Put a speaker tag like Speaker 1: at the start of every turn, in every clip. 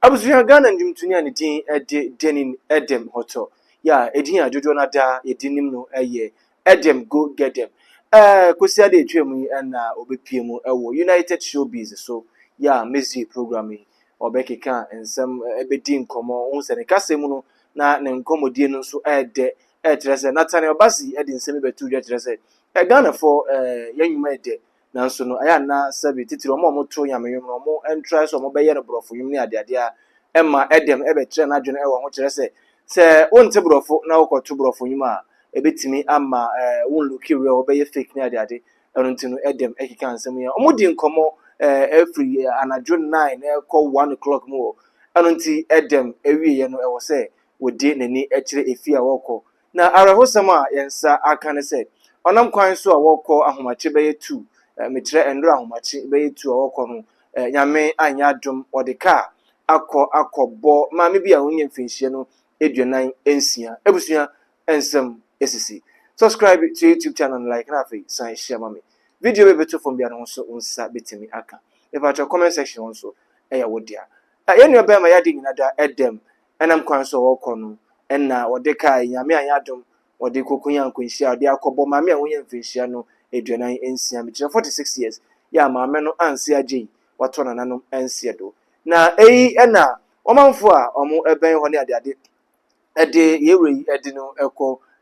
Speaker 1: Abusuya Ghana ndimtuni ani din denin Edem hoto. Ya edin ajojo na da edinim no Edem go get them. Kwesi ade twemu na obepie mu ewo United Showbiz so ya music programming obekeka ensem ebedi nkomo unse ne kasemu no na ne nkomodie no so trese natane obasi edi nsem betu dwe trese Ghana for yanwuma nanso no aya na sabi titiri omo to yameyo no omo entra so omo beye no brofo yum ni ade a emma Edem ebetre na adwene ewo ho kire se wonte brofo na wokoto brofo yum a ebetimi ama won look real obeye fake ni ade eno ntino Edem ekika nsem ya omo di nkomo every anadwo 9 call 1 o'clock mo eno nti Edem ewiye no ewo se wodi nani ekire efi a woko na arahosam a yensa aka ne se onam kwan so a woko ahomache beye 2 metre endro ahomache beye 2 a woko no nyame anya adom odeka akọbọ maame bi a onye mfinhie no eduanan ensia ebusuya ensem esisi subscribe to YouTube channel like na fe sign share mame video be beto from bia no so unsa betimi aka if at comment section also eya wodia yenu ebe ma yadi nyinada Edem enam kwan so woko no enna odeka nyame anya adom ode kokunya nkonhia ode akọbọ maame a onye mfinhie no eduanan ensia metre 46 years ya maame no anse agye wato nananom ensia do na ena omanfo a omo eben ho ne ade yewe edi no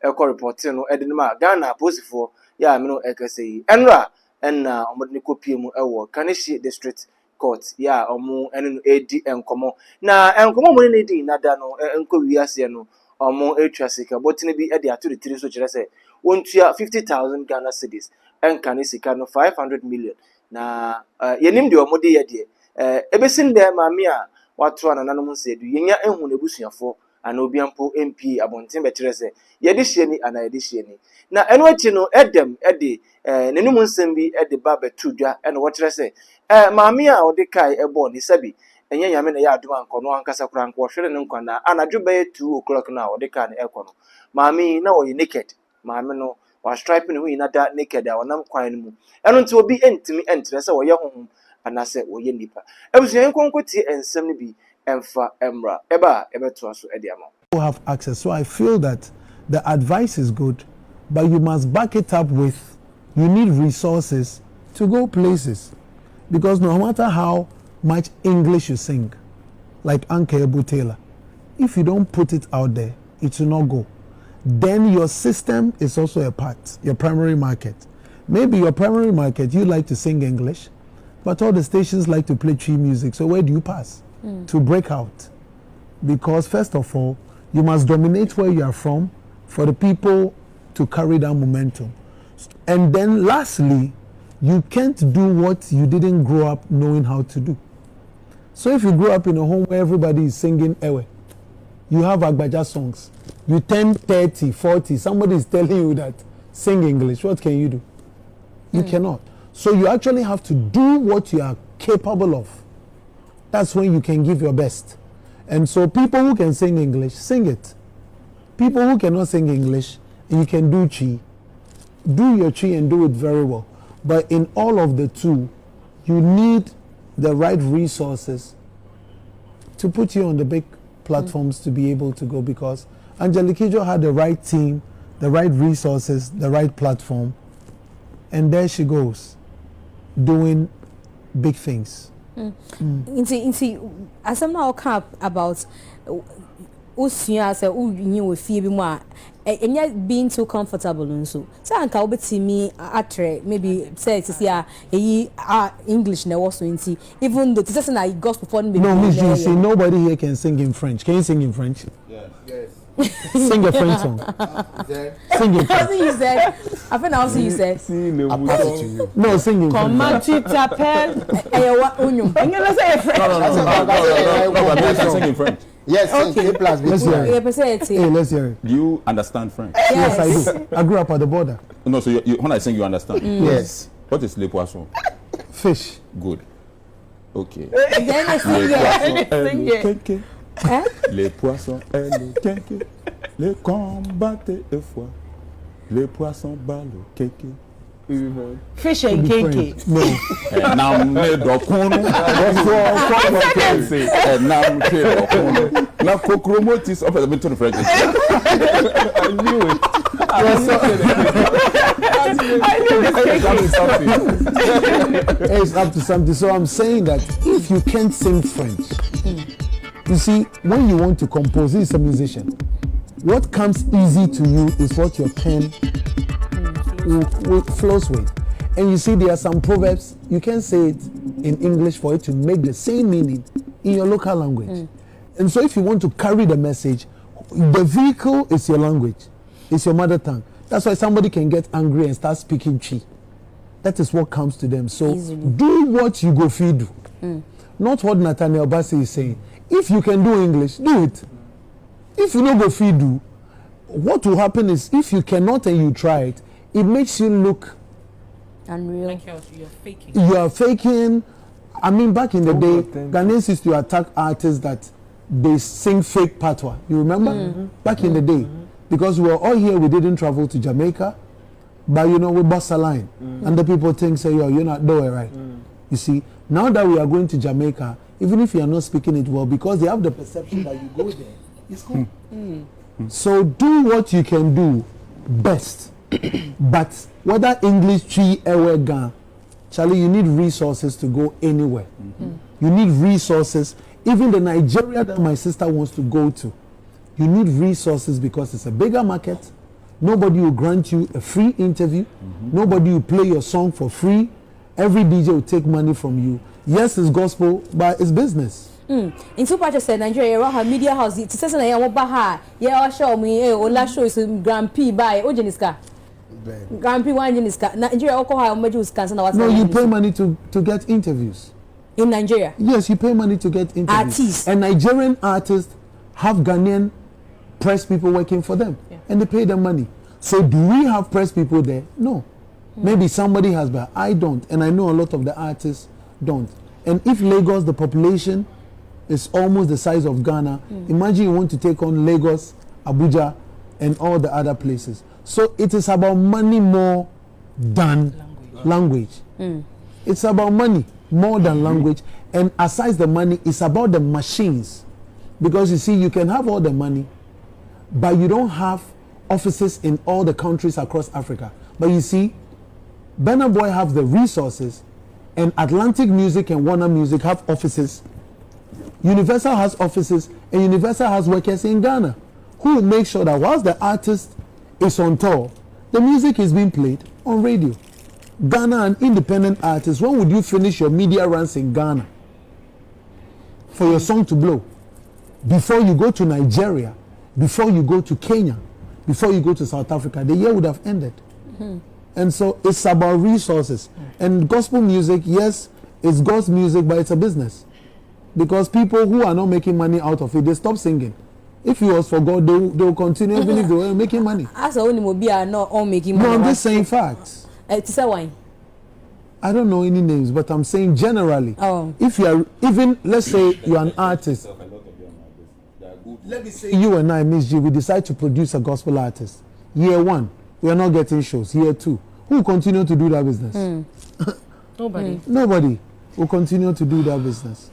Speaker 1: eko reporting no edi no ma Ghana posifo ya me no ekase enra enna omo ne kopie mu ewo Kanishi district court ya omo ene no edi enkomo na enkomo mo ne di nada no enko wiase no omo etwa sika botine bi edi ato de tiri so kire se wontua 50,000 Ghana cedis enka sika no 500 million na yenim de omo de ye de ebesin de maame a wato anananom nsedu yenya ehun ebusuafo ana obiampo MP abonten betre se ye de hye ni ana ye de hye ni na eno achi no Edem nenum nsem bi ba betu dwa ena wo kire se maame a ode kai ebo ni sabi enye nyame na ya adoma nkono ankasa kura nko hwere ne nkwa na anadwo be 2 o'clock na ode kai na ekono maame na wo ye naked maame no wa stripe ne hu ina da naked a wonam kwan mu eno nti obi entimi entre se wo ye honhom anase woye nipa ebusuyen konkoti ensem ni bi emfa emra eba ebeto aso ediamo
Speaker 2: you have access. So I feel that the advice is good, but you must back it up with you need resources to go places, because no matter how much English you sing, like Nαkɛd Taylor, if you don't put it out there, it will not go. Then your system is also a part, your primary market. Maybe your primary market, you like to sing English, but all the stations like to play tree music. So where do you pass? To break out? Because first of all, you must dominate where you are from for the people to carry that momentum. And then lastly, you can't do what you didn't grow up knowing how to do. So if you grow up in a home where everybody is singing Ewe, you have Agbaja songs, you turn 30, 40, somebody is telling you that sing English, what can you do? You cannot. So you actually have to do what you are capable of. That's when you can give your best. And so people who can sing English, sing it. People who cannot sing English, you can do chi. Do your chi and do it very well. But in all of the two, you need the right resources to put you on the big platforms to be able to go, because Angelique Kidjo had the right team, the right resources, the right platform, and there she goes, doing big things.
Speaker 3: As I'm now about Usia say you feel be more and yet being so comfortable and so anka obeti me atre maybe say it is English na also in even though this is na gospel for me.
Speaker 2: No, Miss G, see, nobody here can sing in French. Can you sing in French?
Speaker 4: Yes.
Speaker 2: Sing a French song. Sing in French.
Speaker 3: You said. I think also you said.
Speaker 2: No, sing in French.
Speaker 3: Comment tu t'appelles? Onion. I'm gonna say French.
Speaker 4: No, sing in French. Yes, okay.
Speaker 2: Let's hear it. Hey, let's hear it.
Speaker 4: Do you understand French?
Speaker 2: Yes, I do. I grew up at the border.
Speaker 4: No, so when I sing, you understand?
Speaker 2: Yes.
Speaker 4: What is le poisson?
Speaker 2: Fish.
Speaker 4: Good. Okay.
Speaker 3: Then I sing it.
Speaker 4: Les poissons et les kéké, les combattent et foi. Les poissons ballent kéké,
Speaker 3: Fish and cake.
Speaker 2: No.
Speaker 4: Now me dokunu. Now me dokunu. Now kokromotis of the between French. I knew it.
Speaker 2: It's up to something. So I'm saying that if you can't sing French, you see, when you want to compose, this is a musician. What comes easy to you is what your pen flows with. And you see, there are some proverbs, you can say it in English for it to make the same meaning in your local language. And so if you want to carry the message, the vehicle is your language. It's your mother tongue. That's why somebody can get angry and start speaking Chi. That is what comes to them. So do what you go feed do. Not what Nathaniel Bassey is saying. If you can do English, do it. If you don't go feed do, what will happen is if you cannot and you try it, it makes you look
Speaker 3: unreal.
Speaker 5: Like you're faking.
Speaker 2: You are faking. I mean, back in the day, Ghanaians used to attack artists that they sing fake patois. You remember? Back in the day. Because we were all here, we didn't travel to Jamaica. But you know, we bust a line. And the people think, say, yo, you're not doing it right. You see, now that we are going to Jamaica, even if you are not speaking it well, because they have the perception that you go there, it's cool. So do what you can do best. But whether English, Chi, Ewe, Gan, Charlie, you need resources to go anywhere. You need resources. Even the Nigeria that my sister wants to go to, you need resources because it's a bigger market. Nobody will grant you a free interview. Nobody will play your song for free. Every DJ will take money from you. Yes, it's gospel, but it's business.
Speaker 3: In two parts said Nigeria, you have media house. It says I want baha. Yeah, show me. Ola show is Grand P by Ojeniska. Grand P one Jeniska. Nigeria alcohol major cancer.
Speaker 2: No, you pay money to get interviews.
Speaker 3: In Nigeria?
Speaker 2: Yes, you pay money to get interviews.
Speaker 3: Artists.
Speaker 2: And Nigerian artists have Ghanaian press people working for them. And they pay them money. So do we have press people there? No. Maybe somebody has, but I don't. And I know a lot of the artists don't. And if Lagos, the population is almost the size of Ghana, imagine you want to take on Lagos, Abuja, and all the other places. So it is about money more than language. It's about money more than language. And aside the money, it's about the machines. Because you see, you can have all the money, but you don't have offices in all the countries across Africa. But you see, Burna Boy have the resources, and Atlantic Music and Warner Music have offices. Universal has offices, and Universal has workers in Ghana who will make sure that whilst the artist is on tour, the music is being played on radio. Ghana, an independent artist, when would you finish your media runs in Ghana for your song to blow? Before you go to Nigeria, before you go to Kenya, before you go to South Africa, the year would have ended. And so it's about resources. And gospel music, yes, it's God's music, but it's a business. Because people who are not making money out of it, they stop singing. If it was for God, they will continue even if they were making money.
Speaker 3: As only Mobi are not all making money.
Speaker 2: No, I'm just saying facts.
Speaker 3: To say why?
Speaker 2: I don't know any names, but I'm saying generally. If you are, even, let's say you're an artist. Let me say you and I, Miss G, we decide to produce a gospel artist. Year 1, we are not getting shows. Year 2, who will continue to do that business?
Speaker 5: Nobody.
Speaker 2: Nobody will continue to do that business.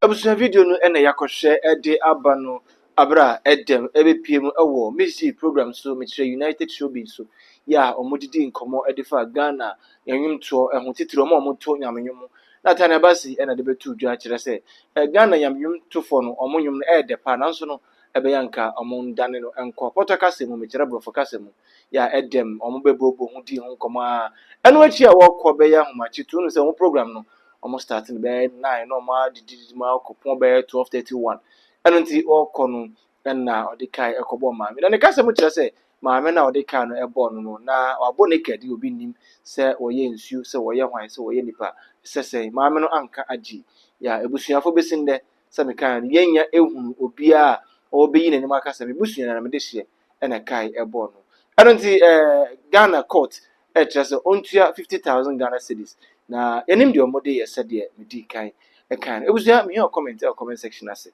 Speaker 1: Abusuafo video no na yakɔhwɛ ɛde aba no abra Edem ebepiem ɛwɔ music program so mekyerɛ United Showbiz so ya ɔmodidi nkɔmɔ ɛde fa Ghana yɛnwomtoɔ ɛho titiri ɔmo ɔmoto nyamenwom na Tanya Basi ɛna de betu dwa kyerɛ sɛ Ghana nyamenwom tofo no ɔmo nwom no ɛde pa nanso no ɛbɛyanka ɔmo ndane no ɛnkɔ pɔtɔ kase mu mekyerɛ brɔfo kase mu ya Edem ɔmo bɛbobo ho di ho nkɔmɔ a ɛno akyi a wɔkɔ bɛyɛ ahomakyi to no sɛ ɔmo program no almost starting by 9 no ma did ma kopon by 12:31 eno nti okono na odikai ekobo ma me na ne kase mu kire se ma me na odikai no ebo no na wabo Năkɛd obi nim se oye nsuo se oye hwan se oye nipa se ma me no anka agi ya ebusuafo besinde se me kan yenya ehunu obi a obeyi nanim aka se me busua na me de hye na kai ebo no eno nti Ghana court kire se ontua 50,000 Ghana cedis na yanim de omode yesede medi kan kan ebusua me here comment section ase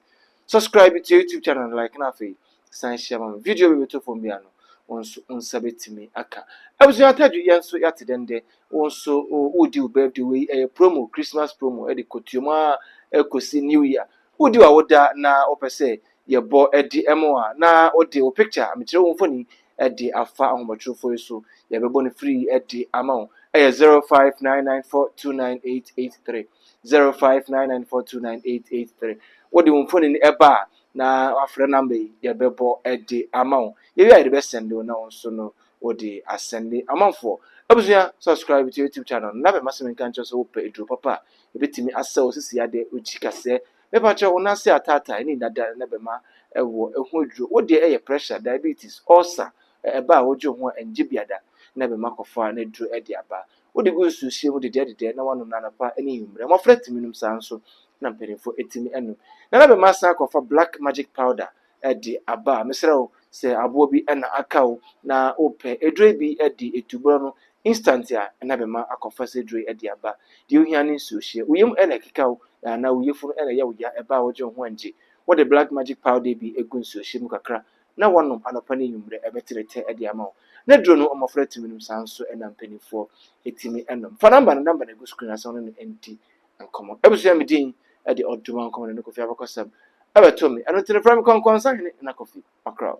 Speaker 1: subscribe to YouTube channel like na fe sign share my video we to from biano onso unsabetimi aka abusua tadu yenso yate dende onso udi birthday we promo Christmas promo de kotioma ekosi new year udi wa woda na opese yebo edi emo a na odi o picture ametire wo mfoni edi afa ahomatrofo so yebebo ne free edi amount 0599429883 0599429883 wodi wo mfoni ne eba na afre number yebebo edi amount yewi a de send no na onso no wodi asende amount abusua subscribe to YouTube channel na be masem kan cho so pe edru papa ebetimi asa osisi ade ochikase me pa cho una se atata ni dada na be ma ewo ehu edru wo de eye pressure diabetes ulcer eba wojo ho enjibiada na be makofa na edru e de aba wo de go su hie wo de de na wanu na napa eni yumre mo fret minum san so na mperefo etimi enu na be masa kofa black magic powder e de aba mesrew se abo bi na akaw na ope edru bi e de etubro no instant ya na be ma akofa se edru e de aba de ohia ne su hie uyem na kekaw na uyefunu na ya wuya eba wojo ho anje wo de black magic powder bi egun su hie mu kakra na wanom anapa ne yumre ebetirete e de ama na duro no omofra timinum sanso na mpanifo etimi enom fa number na go screen aso no enti ankomo ebusu ya medin e de oduma ankomo no Kofi abakosam abeto me eno tene from konkon sa hene na Kofi akra